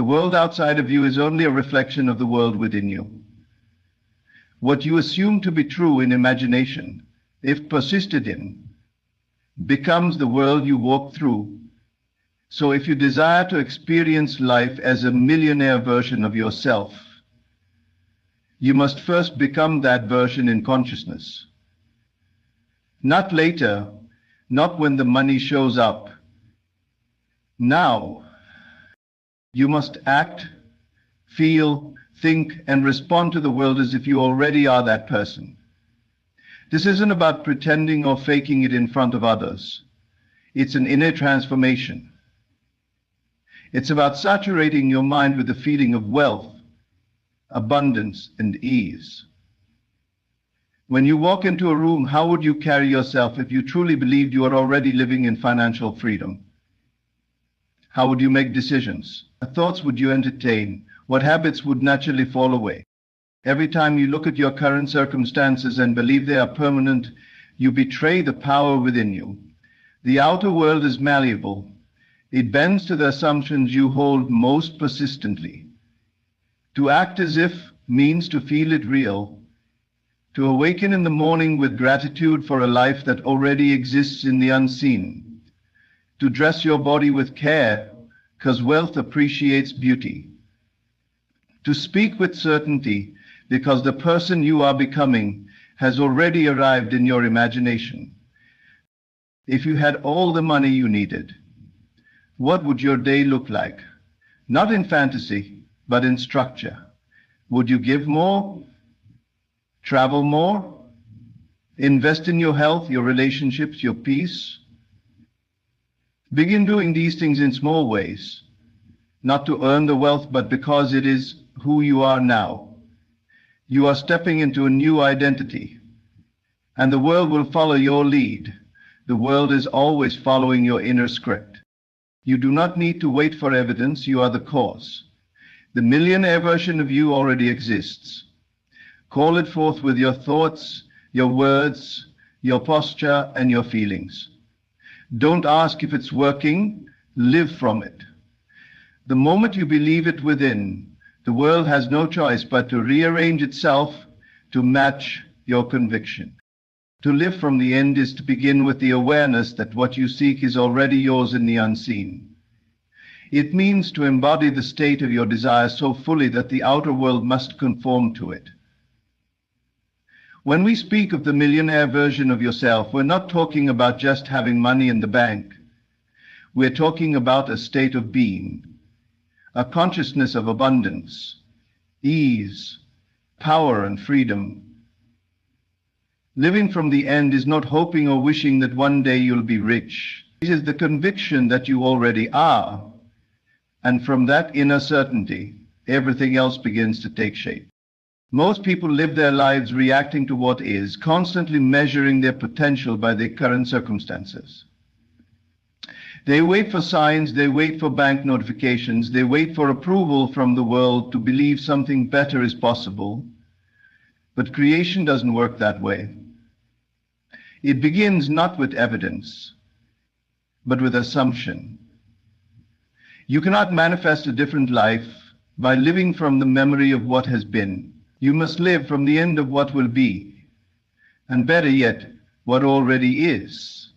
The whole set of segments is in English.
The world outside of you is only a reflection of the world within you. What you assume to be true in imagination, if persisted in, becomes the world you walk through. So if you desire to experience life as a millionaire version of yourself, you must first become that version in consciousness. Not later, not when the money shows up. Now, you must act, feel, think, and respond to the world as if you already are that person. This isn't about pretending or faking it in front of others. It's an inner transformation. It's about saturating your mind with the feeling of wealth, abundance, and ease. When you walk into a room, how would you carry yourself if you truly believed you are already living in financial freedom? How would you make decisions? What thoughts would you entertain? What habits would naturally fall away? Every time you look at your current circumstances and believe they are permanent, you betray the power within you. The outer world is malleable. It bends to the assumptions you hold most persistently. To act as if means to feel it real. To awaken in the morning with gratitude for a life that already exists in the unseen. To dress your body with care, because wealth appreciates beauty. To speak with certainty, because the person you are becoming has already arrived in your imagination. If you had all the money you needed, what would your day look like? Not in fantasy, but in structure. Would you give more? Travel more? Invest in your health, your relationships, your peace? Begin doing these things in small ways, not to earn the wealth, but because it is who you are now. You are stepping into a new identity, and the world will follow your lead. The world is always following your inner script. You do not need to wait for evidence, you are the cause. The millionaire version of you already exists. Call it forth with your thoughts, your words, your posture, and your feelings. Don't ask if it's working, live from it. The moment you believe it within, the world has no choice but to rearrange itself to match your conviction. To live from the end is to begin with the awareness that what you seek is already yours in the unseen. It means to embody the state of your desire so fully that the outer world must conform to it. When we speak of the millionaire version of yourself, we're not talking about just having money in the bank. We're talking about a state of being, a consciousness of abundance, ease, power, and freedom. Living from the end is not hoping or wishing that one day you'll be rich. It is the conviction that you already are. And from that inner certainty, everything else begins to take shape. Most people live their lives reacting to what is, constantly measuring their potential by their current circumstances. They wait for signs, they wait for bank notifications, they wait for approval from the world to believe something better is possible. But creation doesn't work that way. It begins not with evidence, but with assumption. You cannot manifest a different life by living from the memory of what has been. You must live from the end of what will be, and better yet, what already is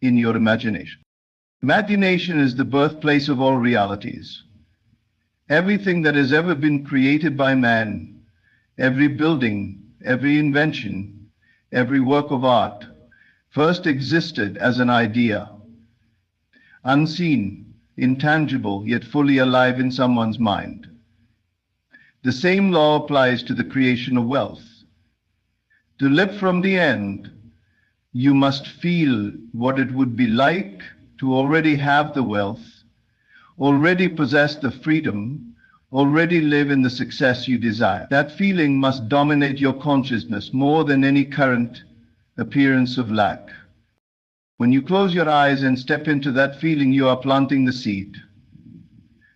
in your imagination. Imagination is the birthplace of all realities. Everything that has ever been created by man, every building, every invention, every work of art, first existed as an idea, unseen, intangible, yet fully alive in someone's mind. The same law applies to the creation of wealth. To live from the end, you must feel what it would be like to already have the wealth, already possess the freedom, already live in the success you desire. That feeling must dominate your consciousness more than any current appearance of lack. When you close your eyes and step into that feeling, you are planting the seed.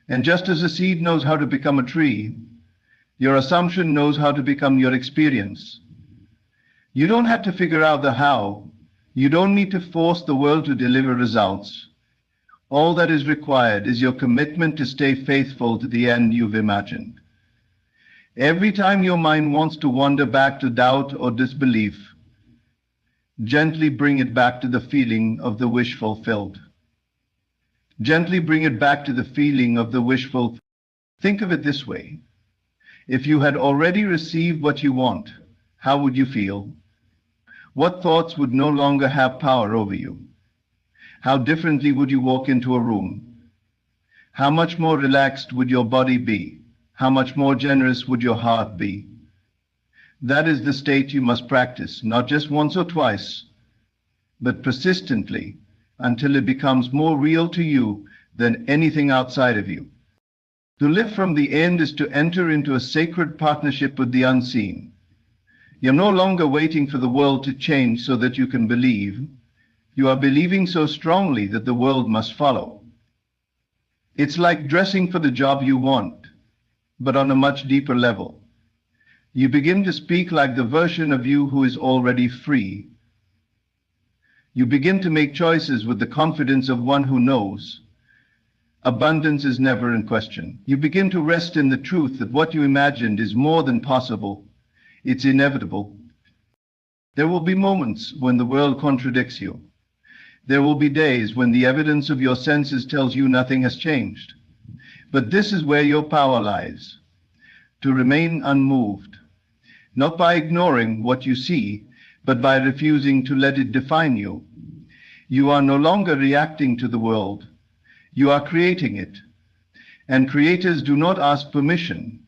And just as a seed knows how to become a tree, your assumption knows how to become your experience. You don't have to figure out the how. You don't need to force the world to deliver results. All that is required is your commitment to stay faithful to the end you've imagined. Every time your mind wants to wander back to doubt or disbelief, gently bring it back to the feeling of the wish fulfilled. Gently bring it back to the feeling of the wish fulfilled. Think of it this way. If you had already received what you want, how would you feel? What thoughts would no longer have power over you? How differently would you walk into a room? How much more relaxed would your body be? How much more generous would your heart be? That is the state you must practice, not just once or twice, but persistently until it becomes more real to you than anything outside of you. To live from the end is to enter into a sacred partnership with the unseen. You're no longer waiting for the world to change so that you can believe. You are believing so strongly that the world must follow. It's like dressing for the job you want, but on a much deeper level. You begin to speak like the version of you who is already free. You begin to make choices with the confidence of one who knows. Abundance is never in question. You begin to rest in the truth that what you imagined is more than possible. It's inevitable. There will be moments when the world contradicts you. There will be days when the evidence of your senses tells you nothing has changed. But this is where your power lies. To remain unmoved, not by ignoring what you see, but by refusing to let it define you. You are no longer reacting to the world. You are creating it. And creators do not ask permission.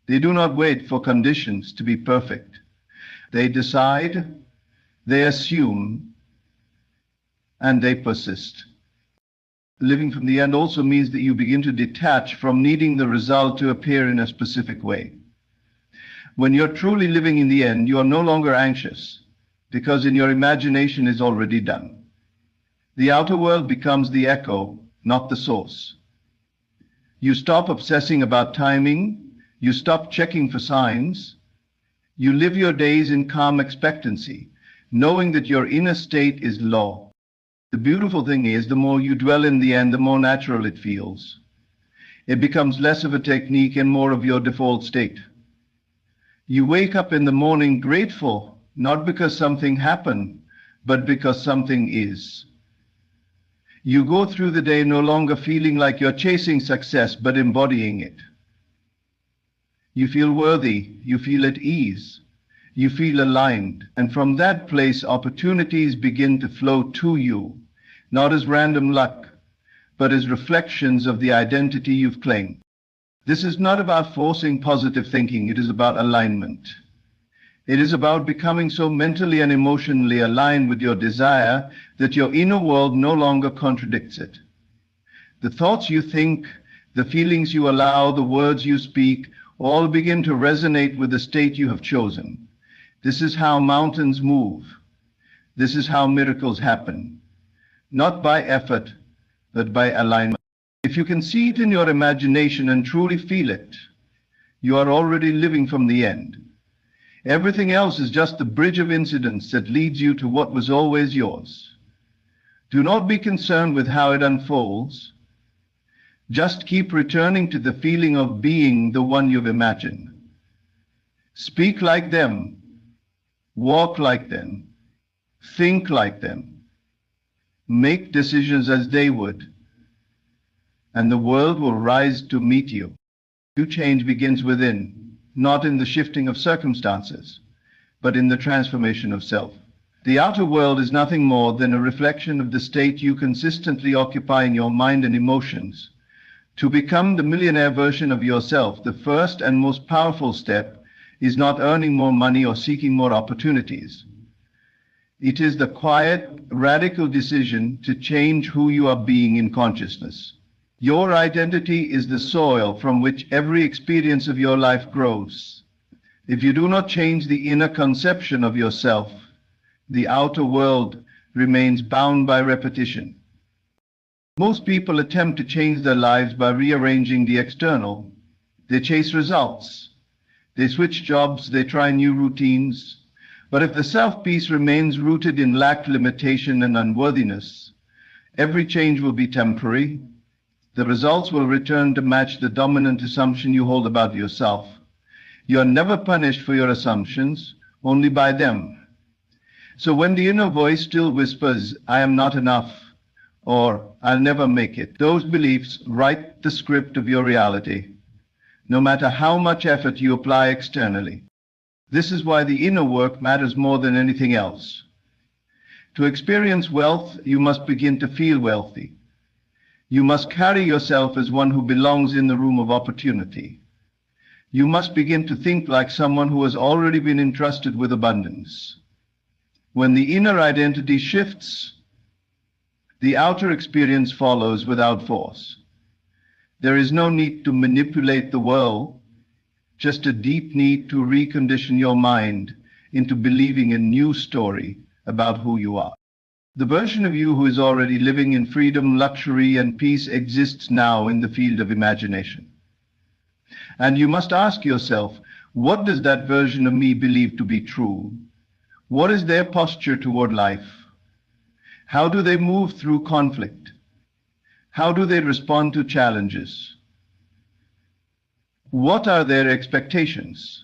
They do not wait for conditions to be perfect. They decide, they assume, and they persist. Living from the end also means that you begin to detach from needing the result to appear in a specific way. When you're truly living in the end, you are no longer anxious, because in your imagination is already done. The outer world becomes the echo, not the source. You stop obsessing about timing. You stop checking for signs. You live your days in calm expectancy, knowing that your inner state is law. The beautiful thing is, the more you dwell in the end, the more natural it feels. It becomes less of a technique and more of your default state. You wake up in the morning grateful, not because something happened, but because something is. You go through the day no longer feeling like you're chasing success, but embodying it. You feel worthy, you feel at ease, you feel aligned, and from that place opportunities begin to flow to you, not as random luck, but as reflections of the identity you've claimed. This is not about forcing positive thinking, it is about alignment. It is about becoming so mentally and emotionally aligned with your desire that your inner world no longer contradicts it. The thoughts you think, the feelings you allow, the words you speak, all begin to resonate with the state you have chosen. This is how mountains move. This is how miracles happen. Not by effort, but by alignment. If you can see it in your imagination and truly feel it, you are already living from the end. Everything else is just the bridge of incidents that leads you to what was always yours. Do not be concerned with how it unfolds. Just keep returning to the feeling of being the one you've imagined. Speak like them. Walk like them. Think like them. Make decisions as they would. And the world will rise to meet you. True change begins within. Not in the shifting of circumstances, but in the transformation of self. The outer world is nothing more than a reflection of the state you consistently occupy in your mind and emotions. To become the millionaire version of yourself, the first and most powerful step is not earning more money or seeking more opportunities. It is the quiet, radical decision to change who you are being in consciousness. Your identity is the soil from which every experience of your life grows. If you do not change the inner conception of yourself, the outer world remains bound by repetition. Most people attempt to change their lives by rearranging the external. They chase results. They switch jobs, they try new routines. But if the self-peace remains rooted in lack, limitation, and unworthiness, Every change will be temporary. The results will return to match the dominant assumption you hold about yourself. You are never punished for your assumptions, only by them. So when the inner voice still whispers, "I am not enough," or "I'll never make it," those beliefs write the script of your reality, no matter how much effort you apply externally. This is why the inner work matters more than anything else. To experience wealth, you must begin to feel wealthy. You must carry yourself as one who belongs in the room of opportunity. You must begin to think like someone who has already been entrusted with abundance. When the inner identity shifts, the outer experience follows without force. There is no need to manipulate the world, just a deep need to recondition your mind into believing a new story about who you are. The version of you who is already living in freedom, luxury, and peace exists now in the field of imagination. And you must ask yourself, what does that version of me believe to be true? What is their posture toward life? How do they move through conflict? How do they respond to challenges? What are their expectations?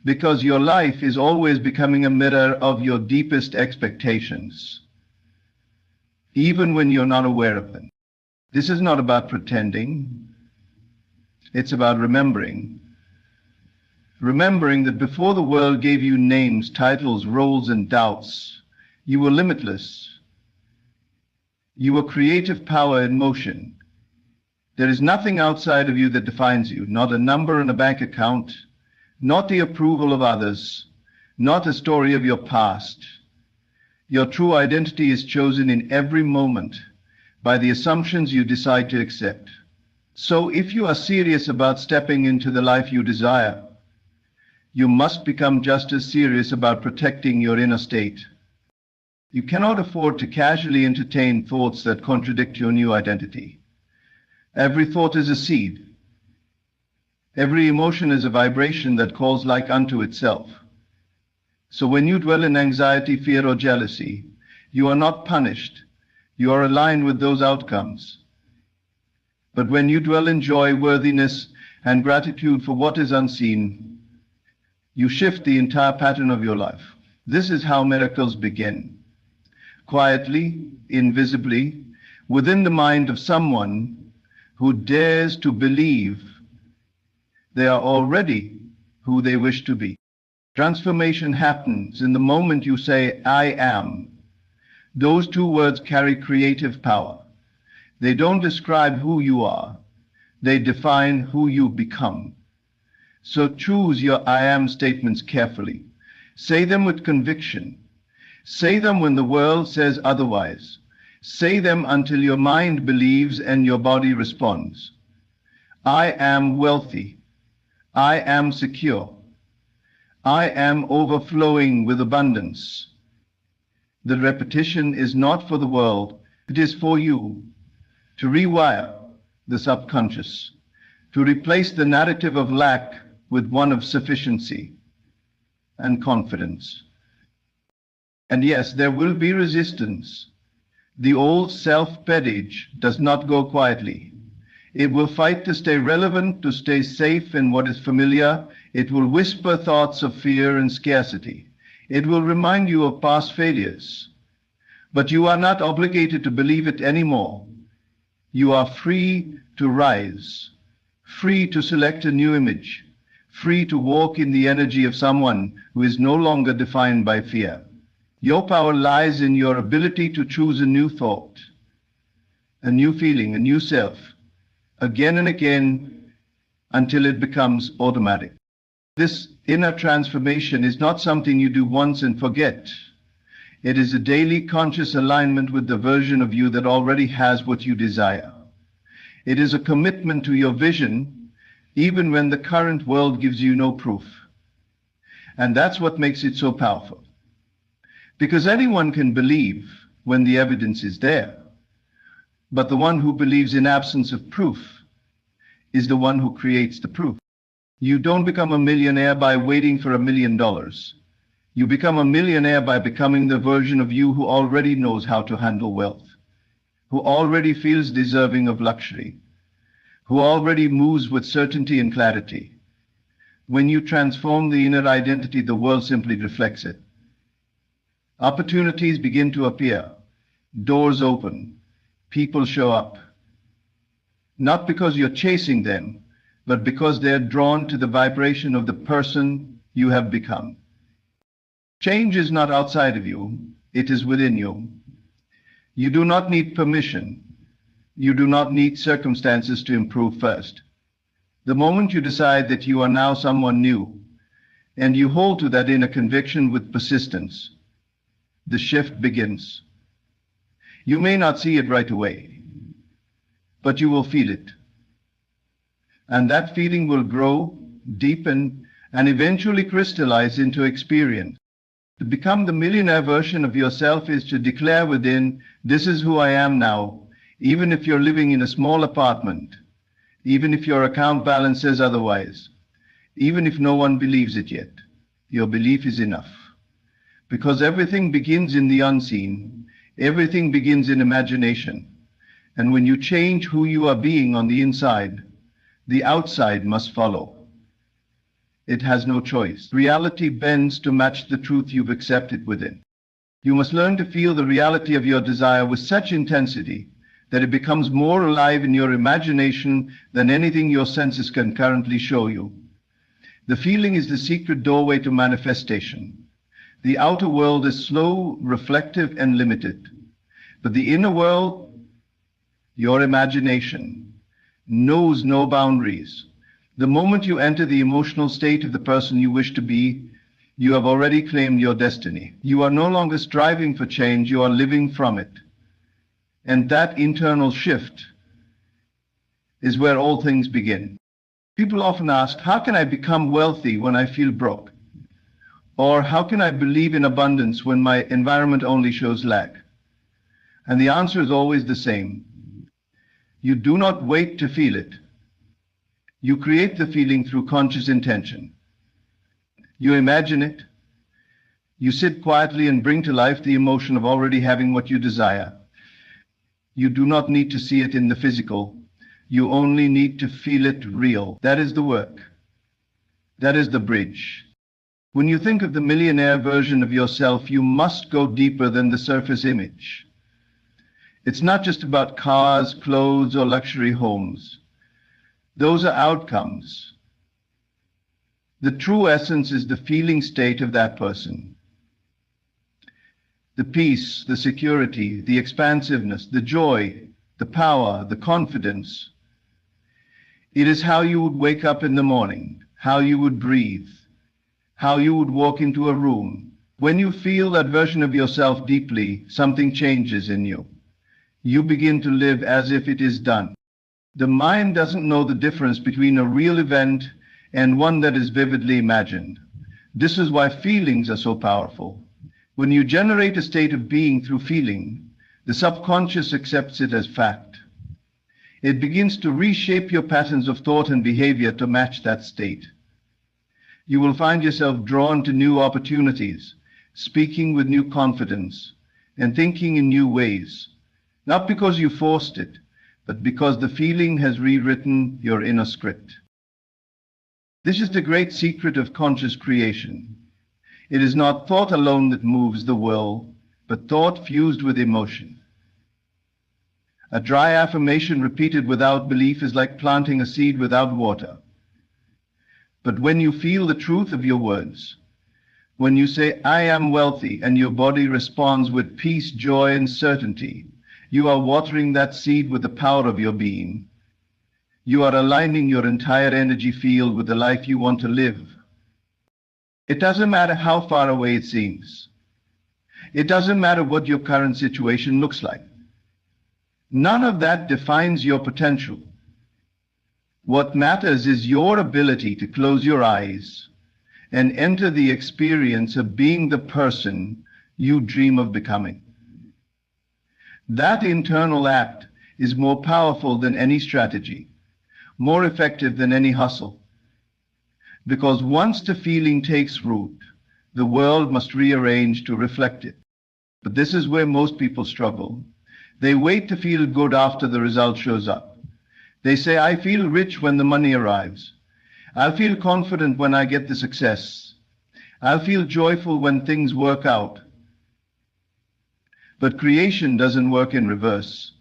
Because your life is always becoming a mirror of your deepest expectations, even when you're not aware of them. This is not about pretending. It's about remembering. Remembering that before the world gave you names, titles, roles, and doubts, you were limitless. You were creative power in motion. There is nothing outside of you that defines you, not a number in a bank account, not the approval of others, not a story of your past. Your true identity is chosen in every moment by the assumptions you decide to accept. So if you are serious about stepping into the life you desire, you must become just as serious about protecting your inner state. You cannot afford to casually entertain thoughts that contradict your new identity. Every thought is a seed. Every emotion is a vibration that calls like unto itself. So when you dwell in anxiety, fear, or jealousy, you are not punished. You are aligned with those outcomes. But when you dwell in joy, worthiness, and gratitude for what is unseen, you shift the entire pattern of your life. This is how miracles begin. Quietly, invisibly, within the mind of someone who dares to believe they are already who they wish to be. Transformation happens in the moment you say, "I am." Those two words carry creative power. They don't describe who you are. They define who you become. So choose your "I am" statements carefully. Say them with conviction. Say them when the world says otherwise. Say them until your mind believes and your body responds. I am wealthy. I am secure. I am overflowing with abundance. The repetition is not for the world, it is for you, to rewire the subconscious, to replace the narrative of lack with one of sufficiency and confidence. And yes, there will be resistance. The old self-pedage does not go quietly. It will fight to stay relevant, to stay safe in what is familiar. It will whisper thoughts of fear and scarcity. It will remind you of past failures. But you are not obligated to believe it anymore. You are free to rise, free to select a new image, free to walk in the energy of someone who is no longer defined by fear. Your power lies in your ability to choose a new thought, a new feeling, a new self, again and again, until it becomes automatic. This inner transformation is not something you do once and forget. It is a daily conscious alignment with the version of you that already has what you desire. It is a commitment to your vision, even when the current world gives you no proof. And that's what makes it so powerful. Because anyone can believe when the evidence is there. But the one who believes in absence of proof is the one who creates the proof. You don't become a millionaire by waiting for $1 million. You become a millionaire by becoming the version of you who already knows how to handle wealth. who already feels deserving of luxury, who already moves with certainty and clarity. When you transform the inner identity, the world simply reflects it. Opportunities begin to appear, doors open, people show up. Not because you're chasing them, but because they're drawn to the vibration of the person you have become. Change is not outside of you, it is within you. You do not need permission. You do not need circumstances to improve first. The moment you decide that you are now someone new, and you hold to that inner conviction with persistence, the shift begins. You may not see it right away, but you will feel it. And that feeling will grow, deepen, and eventually crystallize into experience. To become the millionaire version of yourself is to declare within, this is who I am now, even if you're living in a small apartment, even if your account balance says otherwise, even if no one believes it yet. Your belief is enough. Because everything begins in the unseen, everything begins in imagination. And when you change who you are being on the inside, the outside must follow. It has no choice. Reality bends to match the truth you've accepted within. You must learn to feel the reality of your desire with such intensity that it becomes more alive in your imagination than anything your senses can currently show you. The feeling is the secret doorway to manifestation. The outer world is slow, reflective, and limited. But the inner world, your imagination, knows no boundaries. The moment you enter the emotional state of the person you wish to be, you have already claimed your destiny. You are no longer striving for change, you are living from it. And that internal shift is where all things begin. People often ask, how can I become wealthy when I feel broke? Or how can I believe in abundance when my environment only shows lack? And the answer is always the same. You do not wait to feel it. You create the feeling through conscious intention. You imagine it. You sit quietly and bring to life the emotion of already having what you desire. You do not need to see it in the physical. You only need to feel it real. That is the work. That is the bridge. When you think of the millionaire version of yourself, you must go deeper than the surface image. It's not just about cars, clothes, or luxury homes. Those are outcomes. The true essence is the feeling state of that person. The peace, the security, the expansiveness, the joy, the power, the confidence. It is how you would wake up in the morning, how you would breathe, how you would walk into a room. When you feel that version of yourself deeply, something changes in you. You begin to live as if it is done. The mind doesn't know the difference between a real event and one that is vividly imagined. This is why feelings are so powerful. When you generate a state of being through feeling, the subconscious accepts it as fact. It begins to reshape your patterns of thought and behavior to match that state. You will find yourself drawn to new opportunities, speaking with new confidence, and thinking in new ways, not because you forced it, but because the feeling has rewritten your inner script. This is the great secret of conscious creation. It is not thought alone that moves the will, but thought fused with emotion. A dry affirmation repeated without belief is like planting a seed without water. But when you feel the truth of your words, when you say, I am wealthy, and your body responds with peace, joy, and certainty, you are watering that seed with the power of your being. You are aligning your entire energy field with the life you want to live. It doesn't matter how far away it seems. It doesn't matter what your current situation looks like. None of that defines your potential. What matters is your ability to close your eyes and enter the experience of being the person you dream of becoming. That internal act is more powerful than any strategy, more effective than any hustle. Because once the feeling takes root, the world must rearrange to reflect it. But this is where most people struggle, They wait to feel good after the result shows up. They say, I feel rich when the money arrives. I'll feel confident when I get the success. I'll feel joyful when things work out. But creation doesn't work in reverse.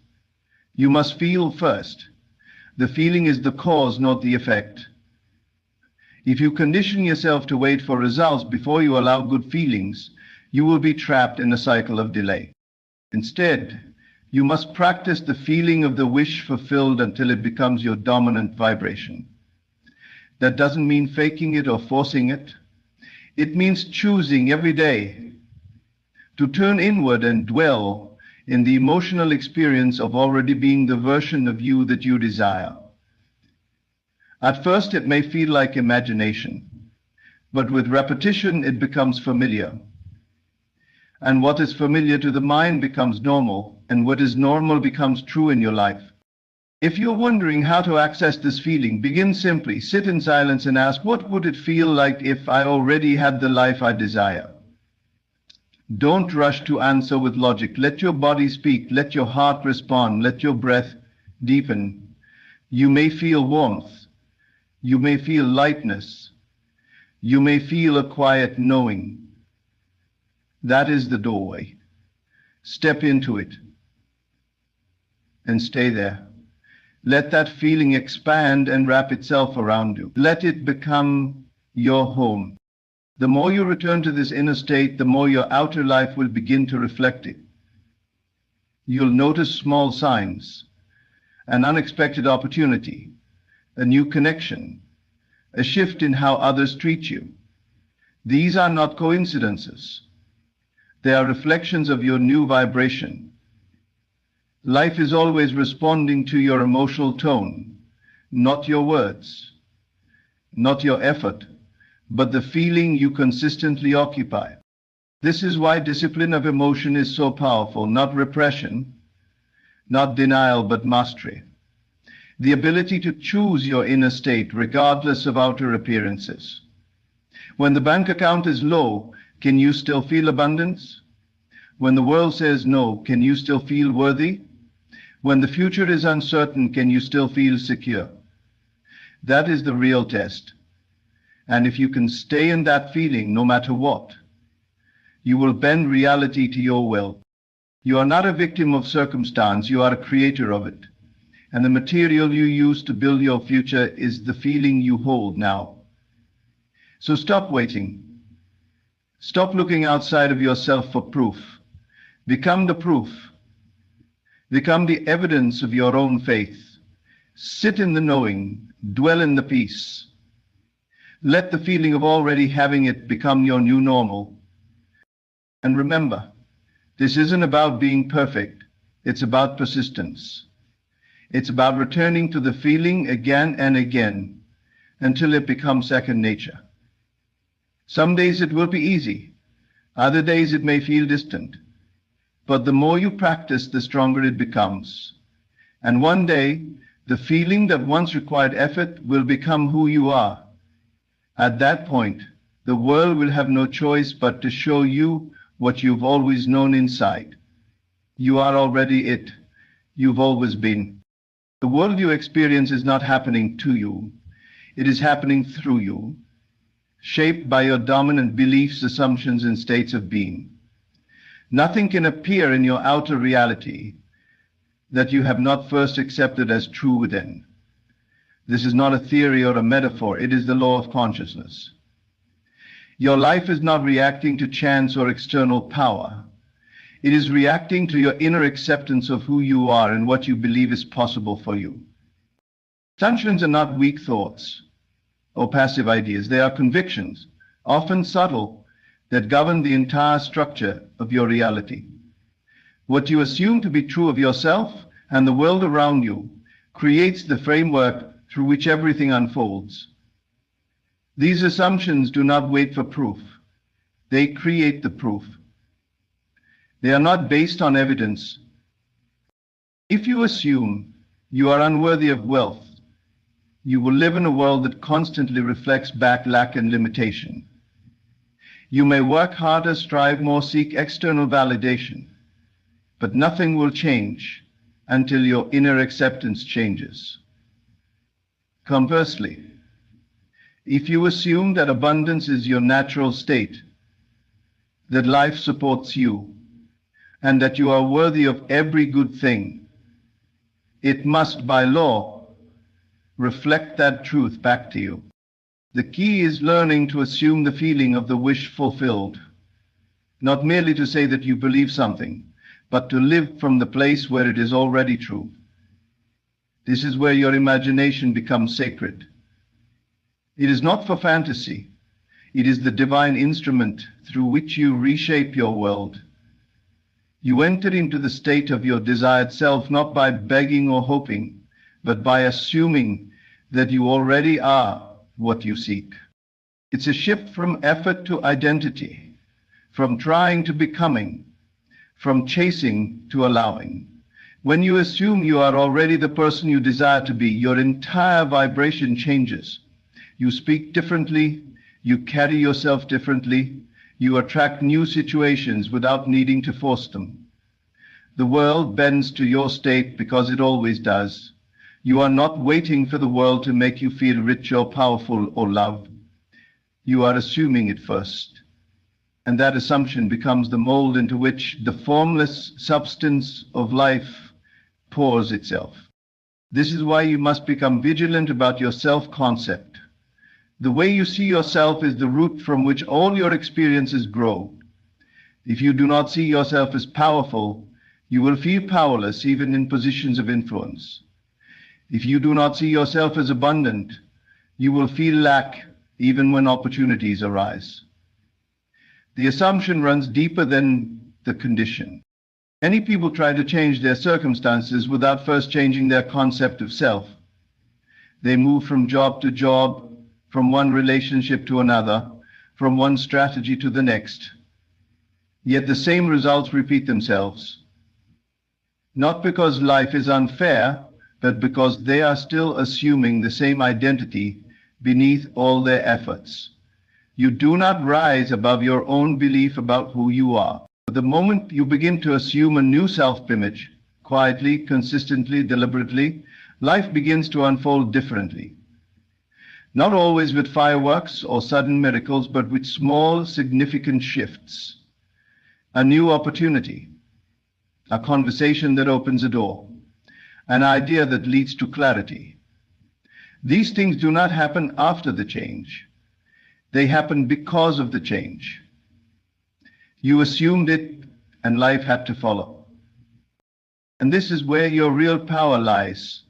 You must feel first. The feeling is the cause, not the effect. If you condition yourself to wait for results before you allow good feelings, you will be trapped in a cycle of delay. Instead, you must practice the feeling of the wish fulfilled until it becomes your dominant vibration. That doesn't mean faking it or forcing it. It means choosing every day to turn inward and dwell in the emotional experience of already being the version of you that you desire. At first, it may feel like imagination, but with repetition, it becomes familiar. And what is familiar to the mind becomes normal, and what is normal becomes true in your life. If you're wondering how to access this feeling, begin simply. Sit in silence and ask, what would it feel like if I already had the life I desire? Don't rush to answer with logic. Let your body speak. Let your heart respond. Let your breath deepen. You may feel warmth. You may feel lightness. You may feel a quiet knowing. That is the doorway. Step into it and stay there. Let that feeling expand and wrap itself around you. Let it become your home. The more you return to this inner state, the more your outer life will begin to reflect it. You'll notice small signs, an unexpected opportunity, a new connection, a shift in how others treat you. These are not coincidences. They are reflections of your new vibration. Life is always responding to your emotional tone, not your words, not your effort, but the feeling you consistently occupy. This is why discipline of emotion is so powerful, not repression, not denial, but mastery. The ability to choose your inner state regardless of outer appearances. When the bank account is low, can you still feel abundance? When the world says no, can you still feel worthy? When the future is uncertain, can you still feel secure? That is the real test. And if you can stay in that feeling no matter what, you will bend reality to your will. You are not a victim of circumstance, you are a creator of it. And the material you use to build your future is the feeling you hold now. So stop waiting. Stop looking outside of yourself for proof. Become the proof. Become the evidence of your own faith. Sit in the knowing, dwell in the peace. Let the feeling of already having it become your new normal. And remember, this isn't about being perfect. It's about persistence. It's about returning to the feeling again and again until it becomes second nature. Some days it will be easy. Other days it may feel distant. But the more you practice, the stronger it becomes. And one day, the feeling that once required effort will become who you are. At that point, the world will have no choice but to show you what you've always known inside. You are already it. You've always been. The world you experience is not happening to you. It is happening through you, shaped by your dominant beliefs, assumptions, and states of being. Nothing can appear in your outer reality that you have not first accepted as true within. This is not a theory or a metaphor. It is the law of consciousness. Your life is not reacting to chance or external power. It is reacting to your inner acceptance of who you are and what you believe is possible for you. Assumptions are not weak thoughts or passive ideas. They are convictions, often subtle, that govern the entire structure of your reality. What you assume to be true of yourself and the world around you creates the framework through which everything unfolds. These assumptions do not wait for proof. They create the proof. They are not based on evidence. If you assume you are unworthy of wealth, you will live in a world that constantly reflects back lack and limitation. You may work harder, strive more, seek external validation, but nothing will change until your inner acceptance changes. Conversely, if you assume that abundance is your natural state, that life supports you, and that you are worthy of every good thing, it must, by law, reflect that truth back to you. The key is learning to assume the feeling of the wish fulfilled, not merely to say that you believe something, but to live from the place where it is already true. This is where your imagination becomes sacred. It is not for fantasy. It is the divine instrument through which you reshape your world. You enter into the state of your desired self not by begging or hoping, but by assuming that you already are what you seek. It's a shift from effort to identity, from trying to becoming, from chasing to allowing. When you assume you are already the person you desire to be, your entire vibration changes. You speak differently, you carry yourself differently, you attract new situations without needing to force them. The world bends to your state because it always does. You are not waiting for the world to make you feel rich or powerful or loved. You are assuming it first. And that assumption becomes the mold into which the formless substance of life pours itself. This is why you must become vigilant about your self-concept. The way you see yourself is the root from which all your experiences grow. If you do not see yourself as powerful, you will feel powerless even in positions of influence. If you do not see yourself as abundant, you will feel lack even when opportunities arise. The assumption runs deeper than the condition. Many people try to change their circumstances without first changing their concept of self. They move from job to job, from one relationship to another, from one strategy to the next. Yet the same results repeat themselves. Not because life is unfair, but because they are still assuming the same identity beneath all their efforts. You do not rise above your own belief about who you are. But the moment you begin to assume a new self-image, quietly, consistently, deliberately, life begins to unfold differently. Not always with fireworks or sudden miracles, but with small, significant shifts. A new opportunity, a conversation that opens a door, an idea that leads to clarity. These things do not happen after the change. They happen because of the change. You assumed it, and life had to follow. And this is where your real power lies,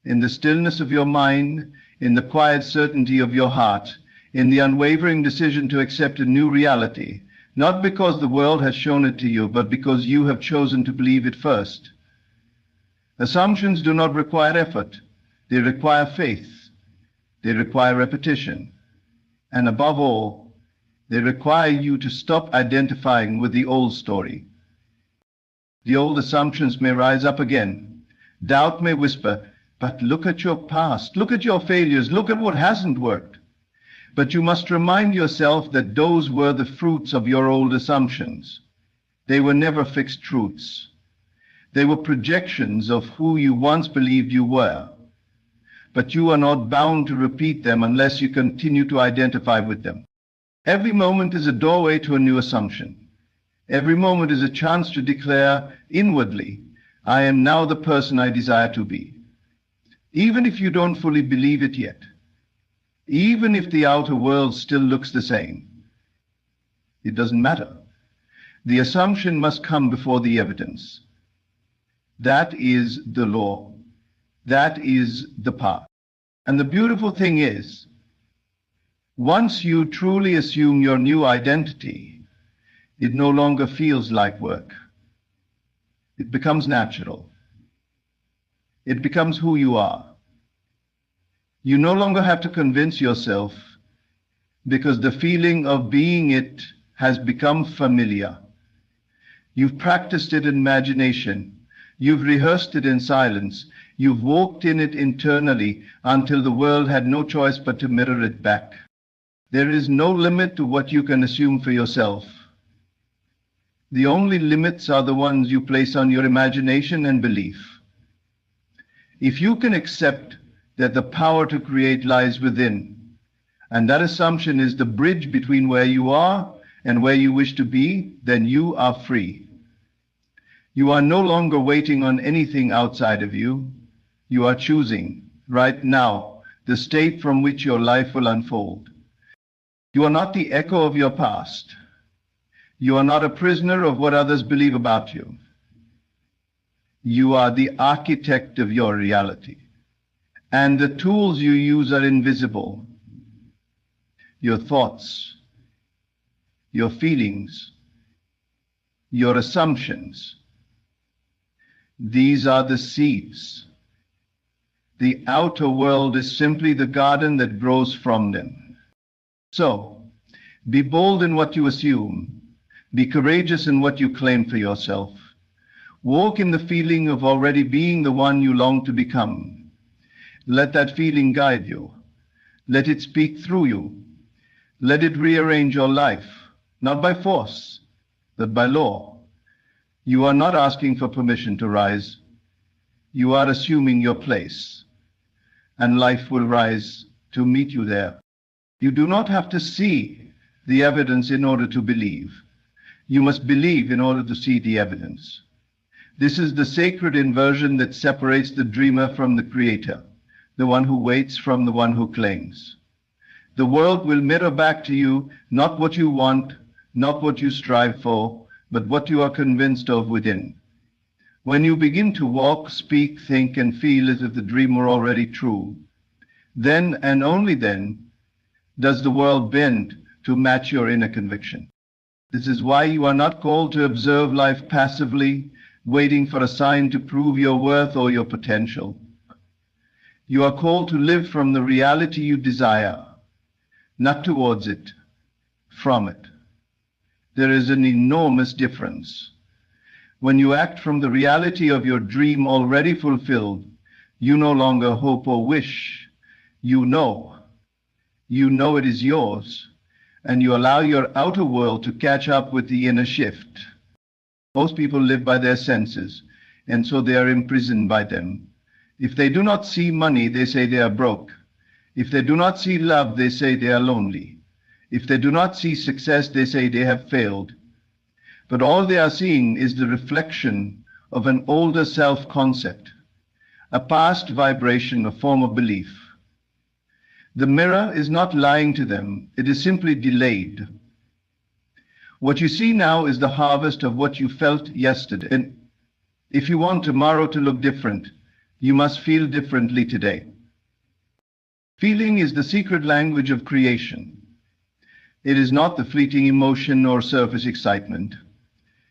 in the stillness of your mind, in the quiet certainty of your heart, in the unwavering decision to accept a new reality, not because the world has shown it to you, but because you have chosen to believe it first. Assumptions do not require effort. They require faith. They require repetition. And above all, they require you to stop identifying with the old story. The old assumptions may rise up again. Doubt may whisper, but look at your past, look at your failures, look at what hasn't worked. But you must remind yourself that those were the fruits of your old assumptions. They were never fixed truths. They were projections of who you once believed you were. But you are not bound to repeat them unless you continue to identify with them. Every moment is a doorway to a new assumption. Every moment is a chance to declare inwardly, I am now the person I desire to be. Even if you don't fully believe it yet, even if the outer world still looks the same, it doesn't matter. The assumption must come before the evidence. That is the law. That is the path. And the beautiful thing is, once you truly assume your new identity, it no longer feels like work. It becomes natural. It becomes who you are. You no longer have to convince yourself because the feeling of being it has become familiar. You've practiced it in imagination. You've rehearsed it in silence. You've walked in it internally until the world had no choice but to mirror it back. There is no limit to what you can assume for yourself. The only limits are the ones you place on your imagination and belief. If you can accept that the power to create lies within, and that assumption is the bridge between where you are and where you wish to be, then you are free. You are no longer waiting on anything outside of you. You are choosing, right now, the state from which your life will unfold. You are not the echo of your past. You are not a prisoner of what others believe about you. You are the architect of your reality. And the tools you use are invisible. Your thoughts, your feelings, your assumptions. These are the seeds. The outer world is simply the garden that grows from them. So, be bold in what you assume. Be courageous in what you claim for yourself. Walk in the feeling of already being the one you long to become. Let that feeling guide you. Let it speak through you. Let it rearrange your life, not by force, but by law. You are not asking for permission to rise. You are assuming your place, and life will rise to meet you there. You do not have to see the evidence in order to believe. You must believe in order to see the evidence. This is the sacred inversion that separates the dreamer from the creator, the one who waits from the one who claims. The world will mirror back to you not what you want, not what you strive for, but what you are convinced of within. When you begin to walk, speak, think, and feel as if the dream were already true, then and only then does the world bend to match your inner conviction. This is why you are not called to observe life passively, waiting for a sign to prove your worth or your potential. You are called to live from the reality you desire, not towards it, from it. There is an enormous difference. When you act from the reality of your dream already fulfilled, you no longer hope or wish. You know it is yours, and you allow your outer world to catch up with the inner shift. Most people live by their senses, and so they are imprisoned by them. If they do not see money, they say they are broke. If they do not see love, they say they are lonely. If they do not see success, they say they have failed. But all they are seeing is the reflection of an older self-concept, a past vibration, a form of belief. The mirror is not lying to them, it is simply delayed. What you see now is the harvest of what you felt yesterday. And if you want tomorrow to look different, you must feel differently today. Feeling is the secret language of creation. It is not the fleeting emotion or surface excitement.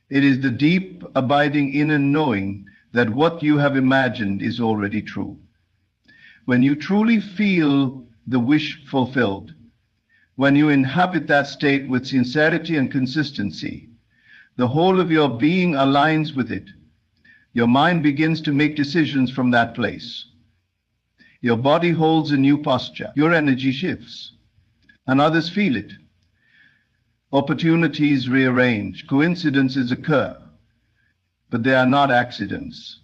It is the deep, abiding inner knowing that what you have imagined is already true. When you truly feel the wish fulfilled, when you inhabit that state with sincerity and consistency, the whole of your being aligns with it. Your mind begins to make decisions from that place. Your body holds a new posture. Your energy shifts, and others feel it. Opportunities rearrange. Coincidences occur, but they are not accidents.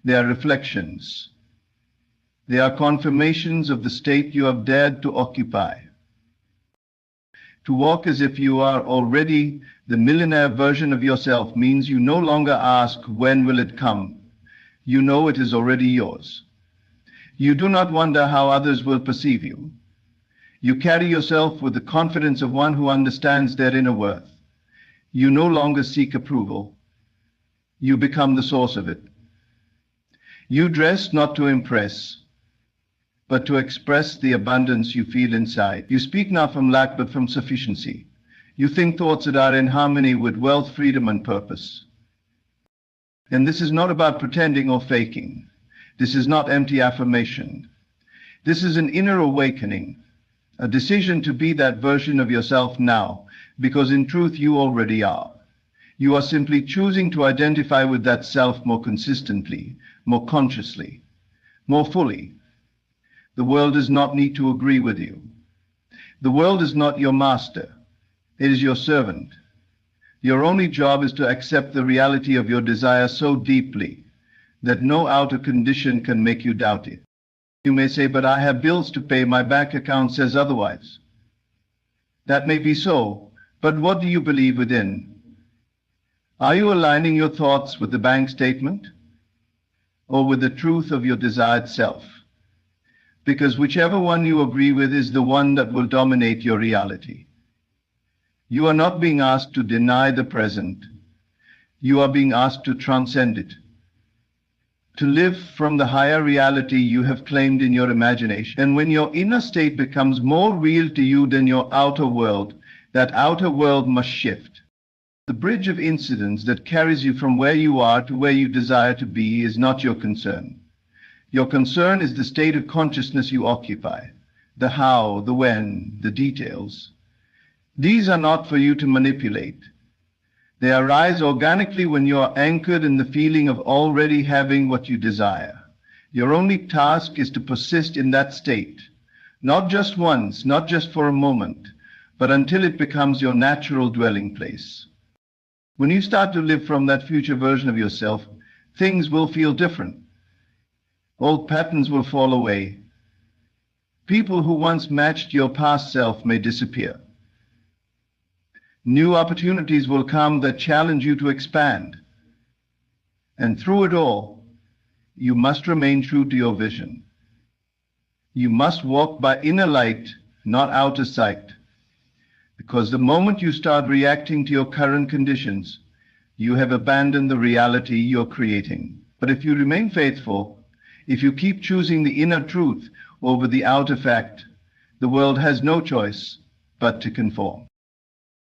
They are reflections. They are confirmations of the state you have dared to occupy. To walk as if you are already the millionaire version of yourself means you no longer ask, when will it come? You know it is already yours. You do not wonder how others will perceive you. You carry yourself with the confidence of one who understands their inner worth. You no longer seek approval. You become the source of it. You dress not to impress, but to express the abundance you feel inside. You speak not from lack, but from sufficiency. You think thoughts that are in harmony with wealth, freedom, and purpose. And this is not about pretending or faking. This is not empty affirmation. This is an inner awakening, a decision to be that version of yourself now, because in truth you already are. You are simply choosing to identify with that self more consistently, more consciously, more fully. The world does not need to agree with you. The world is not your master. It is your servant. Your only job is to accept the reality of your desire so deeply that no outer condition can make you doubt it. You may say, but I have bills to pay, my bank account says otherwise. That may be so, but what do you believe within? Are you aligning your thoughts with the bank statement or with the truth of your desired self? Because whichever one you agree with is the one that will dominate your reality. You are not being asked to deny the present. You are being asked to transcend it, to live from the higher reality you have claimed in your imagination. And when your inner state becomes more real to you than your outer world, that outer world must shift. The bridge of incidents that carries you from where you are to where you desire to be is not your concern. Your concern is the state of consciousness you occupy, the how, the when, the details. These are not for you to manipulate. They arise organically when you are anchored in the feeling of already having what you desire. Your only task is to persist in that state, not just once, not just for a moment, but until it becomes your natural dwelling place. When you start to live from that future version of yourself, things will feel different. Old patterns will fall away. People who once matched your past self may disappear. New opportunities will come that challenge you to expand. And through it all, you must remain true to your vision. You must walk by inner light, not outer sight. Because the moment you start reacting to your current conditions, you have abandoned the reality you're creating. But if you remain faithful, if you keep choosing the inner truth over the outer fact, the world has no choice but to conform.